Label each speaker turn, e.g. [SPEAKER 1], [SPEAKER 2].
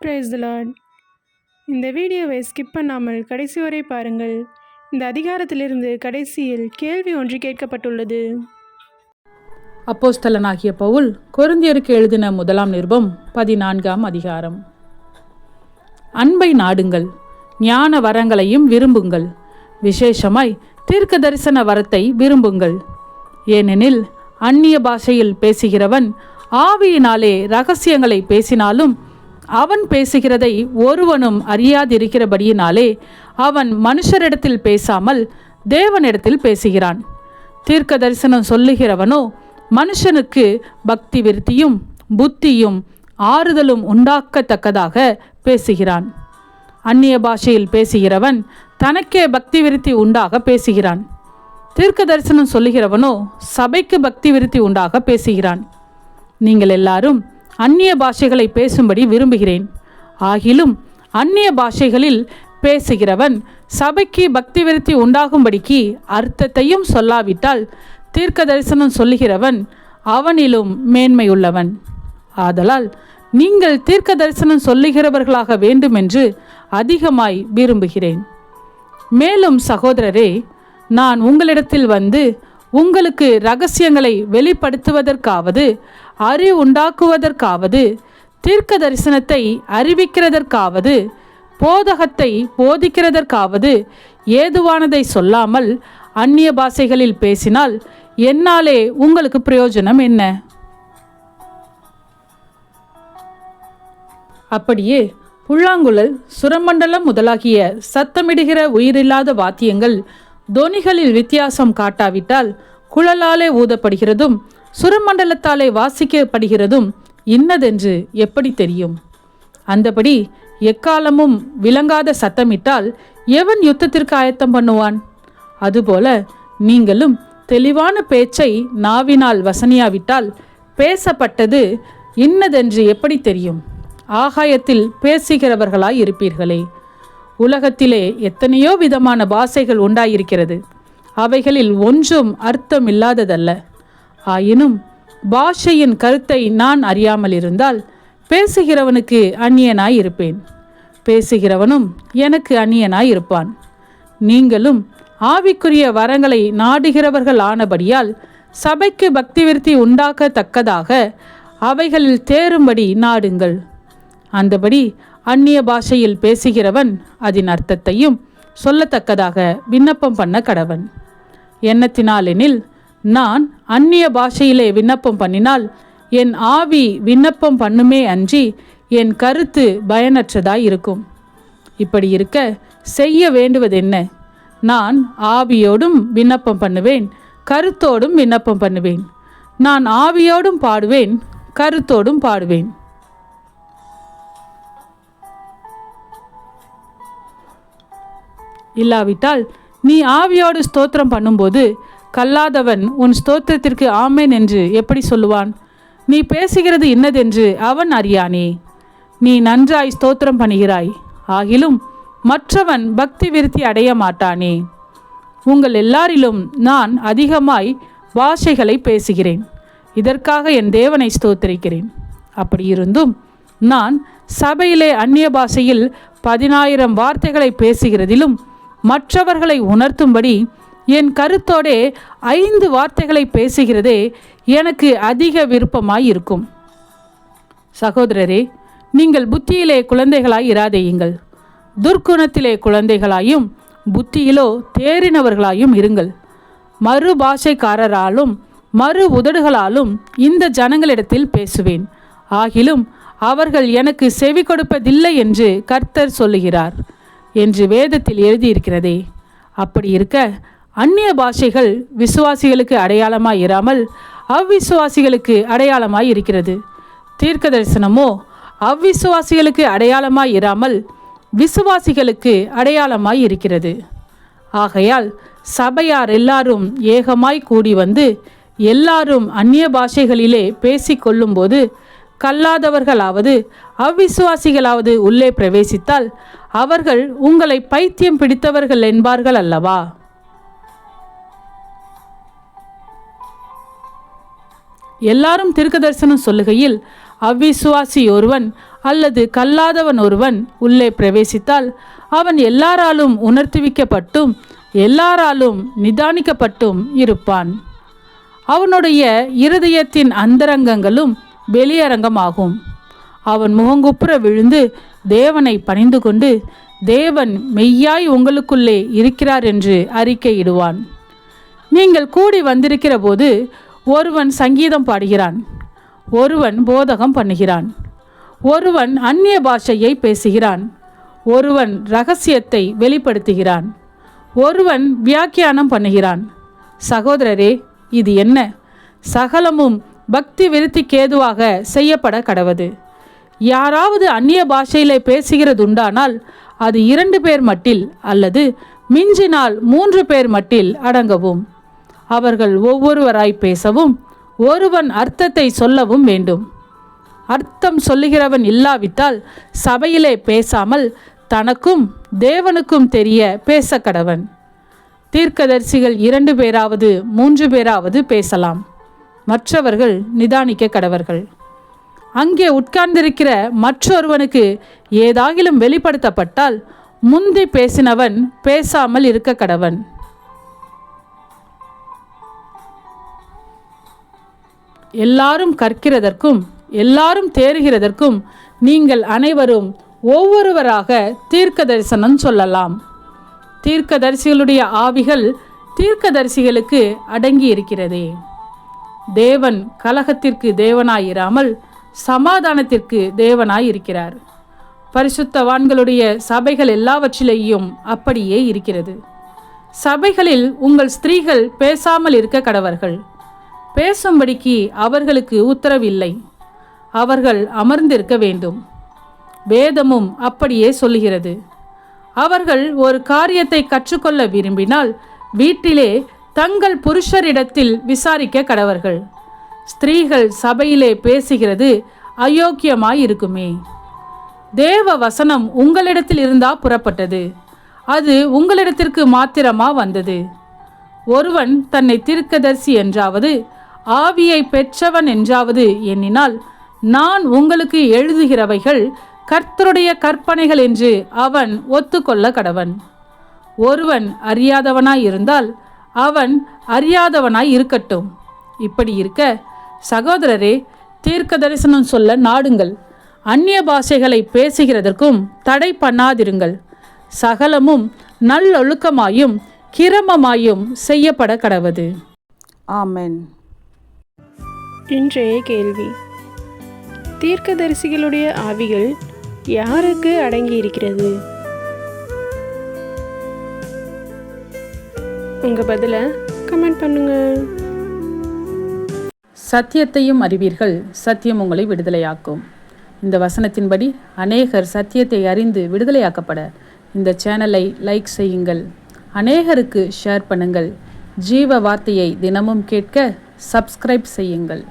[SPEAKER 1] Praise the Lord. இந்த வீடியோவை skip பண்ணாமல் கடைசி வரை பாருங்கள். இந்த அதிகாரத்திலிருந்து கடைசியில் கேள்வி ஒன்று கேட்கப்பட்டுள்ளது.
[SPEAKER 2] அப்போஸ்தலனாகிய பவுல் கொரிந்தியருக்கு எழுதின 1 நிருபம் 14 அதிகாரம். அன்பை நாடுங்கள், ஞான வரங்களையும் விரும்புங்கள், விசேஷமாய் தீர்க்க தரிசன வரத்தை விரும்புங்கள். ஏனெனில் அந்நிய பாஷையில் பேசுகிறவன் ஆவியினாலே இரகசியங்களை பேசினாலும் அவன் பேசுகிறதை ஒருவனும் அறியாதிருக்கிறபடியினாலே அவன் மனுஷரிடத்தில் பேசாமல் தேவனிடத்தில் பேசுகிறான். தீர்க்க தரிசனம் சொல்லுகிறவனோ மனுஷனுக்கு பக்தி விருத்தியும் புத்தியும் ஆறுதலும் உண்டாக்கத்தக்கதாக பேசுகிறான். அந்நிய பாஷையில் பேசுகிறவன் தனக்கே பக்தி விருத்தி உண்டாக பேசுகிறான். தீர்க்க தரிசனம் சொல்லுகிறவனோ சபைக்கு பக்தி விருத்தி உண்டாக பேசுகிறான். நீங்கள் எல்லாரும் அந்நிய பாஷைகளை பேசும்படி விரும்புகிறேன். ஆகிலும் அந்நிய பாஷைகளில் பேசுகிறவன் சபைக்கு பக்தி விருத்தி உண்டாகும்படிக்கு அர்த்தத்தையும் சொல்லாவிட்டால் தீர்க்க தரிசனம் சொல்லுகிறவன் அவனிலும் மேன்மையுள்ளவன். ஆதலால் நீங்கள் தீர்க்க தரிசனம் சொல்லுகிறவர்களாக வேண்டுமென்று அதிகமாய் விரும்புகிறேன். மேலும் சகோதரரே, நான் உங்களிடத்தில் வந்து உங்களுக்கு இரகசியங்களை வெளிப்படுத்துவதற்காவது அறிவுண்டாக்குவதற்காவது தீர்க்க தரிசனத்தை அறிவிக்கிறதற்காவது போதகத்தை போதிக்கிறதற்காவது ஏதுவானதை சொல்லாமல் அந்நிய பாஷைகளில் பேசினால் என்னாலே உங்களுக்கு பிரயோஜனம் என்ன? அப்படியே புல்லாங்குழல், சுரமண்டலம் முதலாகிய சத்தமிடுகிற உயிரில்லாத வாத்தியங்கள் தொனிகளில் வித்தியாசம் காட்டாவிட்டால் குழலாலே ஊதப்படுகிறதும் சுரமண்டலத்தாலே வாசிக்கப்படுகிறதும் இன்னதென்று எப்படி தெரியும்? அந்தபடி எக்காலமும் விளங்காத சத்தமிட்டால் எவன் யுத்தத்திற்கு ஆயத்தம் பண்ணுவான்? அதுபோல நீங்களும் தெளிவான பேச்சை நாவினால் வசனியாவிட்டால் பேசப்பட்டது இன்னதென்று எப்படி தெரியும்? ஆகாயத்தில் பேசுகிறவர்களாய் இருப்பீர்களே. உலகத்திலே எத்தனையோ விதமான பாஷைகள் உண்டாயிருக்கிறது. அவைகளில் ஒன்றும் அர்த்தம் இல்லாததல்ல. ஆயினும் பாஷையின் கருத்தை நான் அறியாமல் இருந்தால் பேசுகிறவனுக்கு அந்நியனாய் இருப்பேன், பேசுகிறவனும் எனக்கு அந்நியனாய் இருப்பான். நீங்களும் ஆவிக்குரிய வரங்களை நாடுகிறவர்கள் ஆனபடியால் சபைக்கு பக்தி விருத்தி உண்டாக்கத்தக்கதாக அவைகளில் தேரும்படி நாடுங்கள். அந்தபடி அந்நிய பாஷையில் பேசுகிறவன் அதன் அர்த்தத்தையும் சொல்லத்தக்கதாக விண்ணப்பம் பண்ண கடவன். எண்ணத்தினாலெனில் நான் அந்நிய பாஷையிலே விண்ணப்பம் பண்ணினால் என் ஆவி விண்ணப்பம் பண்ணுமே அன்றி என் கருத்து பயனற்றதாய் இருக்கும். இப்படி இருக்க செய்ய வேண்டுவதென்ன? நான் ஆவியோடும் விண்ணப்பம் பண்ணுவேன், கருத்தோடும் விண்ணப்பம் பண்ணுவேன். நான் ஆவியோடும் பாடுவேன், கருத்தோடும் பாடுவேன். இல்லாவிட்டால் நீ ஆவியோடு ஸ்தோத்திரம் பண்ணும்போது கல்லாதவன் உன் ஸ்தோத்திரத்திற்கு ஆமேன் என்று எப்படி சொல்லுவான்? நீ பேசுகிறது இன்னதென்று அவன் அறியானே. நீ நன்றாய் ஸ்தோத்திரம் பண்ணுகிறாய், ஆகிலும் மற்றவன் பக்தி விருத்தி அடைய மாட்டானே. உங்கள் எல்லாரிலும் நான் அதிகமாய் பாஷைகளை பேசுகிறேன். இதற்காக என் தேவனை ஸ்தோத்திரிக்கிறேன். அப்படியிருந்தும் நான் சபையிலே அந்நிய பாஷையில் 10,000 வார்த்தைகளை பேசுகிறதிலும் மற்றவர்களை உணர்த்தும்படி என் கருத்தோடே 5 வார்த்தைகளை பேசுகிறதே எனக்கு அதிக விருப்பமாய் இருக்கும். சகோதரரே, நீங்கள் புத்தியிலே குழந்தைகளாய் இராதேயுங்கள், துர்க்குணத்திலே குழந்தைகளாயும் புத்தியிலோ தேறினவர்களாயும் இருங்கள். மறு பாஷைக்காரராலும் மறு உதடுகளாலும் இந்த ஜனங்களிடத்தில் பேசுவேன், ஆகிலும் அவர்கள் எனக்கு செவி கொடுப்பதில்லை என்று கர்த்தர் சொல்லுகிறார் என்று வேதத்தில் எழுதியிருக்கிறதே. அப்படி இருக்க அந்நிய பாஷைகள் விசுவாசிகளுக்கு அடையாளமாய் இராமல் அவ்விசுவாசிகளுக்கு அடையாளமாய் இருக்கிறது. தீர்க்க தரிசனமோ அவ்விசுவாசிகளுக்கு அடையாளமாய் இராமல் விசுவாசிகளுக்கு அடையாளமாய் இருக்கிறது. ஆகையால் சபையார் எல்லாரும் ஏகமாய் கூடி வந்து எல்லாரும் அந்நிய பாஷைகளிலே பேசிக்கொள்ளும்போது கல்லாதவர்களாவது அவ்விசுவாசிகளாவது உள்ளே பிரவேசித்தால் அவர்கள் உங்களை பைத்தியம் பிடித்தவர்கள் என்பார்கள் அல்லவா? எல்லாரும் தீர்க்க தரிசனம் சொல்லுகையில் அவ்விசுவாசி ஒருவன் அல்லது கல்லாதவன் ஒருவன் உள்ளே பிரவேசித்தால் அவன் எல்லாராலும் உணர்த்துவிக்கப்பட்டும் எல்லாராலும் நிதானிக்கப்பட்டும் இருப்பான். அவனுடைய இருதயத்தின் அந்தரங்கங்களும் வெளியரங்கமாகும். அவன் முகங்குப்புற விழுந்து தேவனை பணிந்து கொண்டு தேவன் மெய்யாய் உங்களுக்குள்ளே இருக்கிறார் என்று அறிக்கையிடுவான். நீங்கள் கூடி வந்திருக்கிற போது ஒருவன் சங்கீதம் பாடுகிறான், ஒருவன் போதகம் பண்ணுகிறான், ஒருவன் அந்நிய பாஷையை பேசுகிறான், ஒருவன் இரகசியத்தை வெளிப்படுத்துகிறான், ஒருவன் வியாக்கியானம் பண்ணுகிறான். சகோதரரே, இது என்ன? சகலமும் பக்தி விருத்திக்கேதுவாக செய்யப்பட கடவது. யாராவது அந்நிய பாஷையிலே பேசுகிறதுண்டானால் அது 2 பேர் மட்டில் அல்லது மிஞ்சினால் 3 பேர் மட்டில் அடங்கவும். அவர்கள் ஒவ்வொருவராய் பேசவும் ஒருவன் அர்த்தத்தை சொல்லவும் வேண்டும். அர்த்தம் சொல்லுகிறவன் இல்லாவிட்டால் சபையிலே பேசாமல் தனக்கும் தேவனுக்கும் தெரிய பேச கடவன். தீர்க்கதரிசிகள் 2 பேராவது 3 பேராவது பேசலாம், மற்றவர்கள் நிதானிக்க கடவர்கள். அங்கே உட்கார்ந்திருக்கிற மற்றொருவனுக்கு ஏதாகிலும் வெளிப்படுத்தப்பட்டால் முந்தி பேசினவன் பேசாமல் இருக்க கடவன். எல்லாரும் கற்கிறதற்கும் எல்லாரும் தேறுகிறதற்கும் நீங்கள் அனைவரும் ஒவ்வொருவராக தீர்க்க தரிசனம் சொல்லலாம். தீர்க்கதரிசிகளுடைய ஆவிகள் தீர்க்கதரிசிகளுக்கு அடங்கி இருக்கிறதே. தேவன் கலகத்திற்கு தேவனாயிராமல் சமாதானத்திற்கு தேவனாய் இருக்கிறார். பரிசுத்தவான்களுடைய சபைகள் எல்லாவற்றிலேயும் அப்படியே இருக்கிறது. சபைகளில் உங்கள் ஸ்திரீகள் பேசாமல் இருக்க கடவர்கள். பேசும்படிக்கு அவர்களுக்கு உத்தரவில்லை. அவர்கள் அமர்ந்திருக்க வேண்டும். வேதமும் அப்படியே சொல்லுகிறது. அவர்கள் ஒரு காரியத்தை கற்றுக்கொள்ள விரும்பினால் வீட்டிலே தங்கள் புருஷரிடத்தில் விசாரிக்க கடவர்கள். ஸ்திரீகள் சபையிலே பேசுகிறது அயோக்கியமாயிருக்குமே. தேவ வசனம் உங்களிடத்தில் இருந்தா புறப்பட்டது, அது உங்களிடத்திற்கு மாத்திரமா வந்தது. ஒருவன் தன்னை தீர்க்கதரிசி என்றாவது ஆவியை பெற்றவன் என்றாவது எண்ணினால் நான் உங்களுக்கு எழுதுகிறவைகள் கர்த்தருடைய கற்பனைகள் என்று அவன் ஒத்துக்கொள்ள கடவன். ஒருவன் அறியாதவனாய் இருந்தால் அவன் அறியாதவனாய் இருக்கட்டும். இப்படி இருக்க சகோதரரே, தீர்க்க தரிசனம் சொல்ல நாடுங்கள். அந்நிய பாஷைகளை பேசுகிறதற்கும் தடை பண்ணாதிருங்கள். சகலமும் நல்லொழுக்கமாயும் கிரமமாயும் செய்யப்பட கடவது. ஆமென்.
[SPEAKER 1] இன்றைய கேள்வி: தீர்க்கதரிசிகளுடைய ஆவிகள் யாருக்கு அடங்கி இருக்கிறது? உங்க பதில கமெண்ட் பண்ணுங்க.
[SPEAKER 2] சத்தியத்தையும் அறிவீர்கள், சத்தியம் உங்களை விடுதலையாக்கும். இந்த வசனத்தின்படி அநேகர் சத்தியத்தை அறிந்து விடுதலையாக்கப்பட இந்த சேனலை லைக் செய்யுங்கள், அநேகருக்கு ஷேர் பண்ணுங்கள். ஜீவ வார்த்தையை தினமும் கேட்க சப்ஸ்கிரைப் செய்யுங்கள்.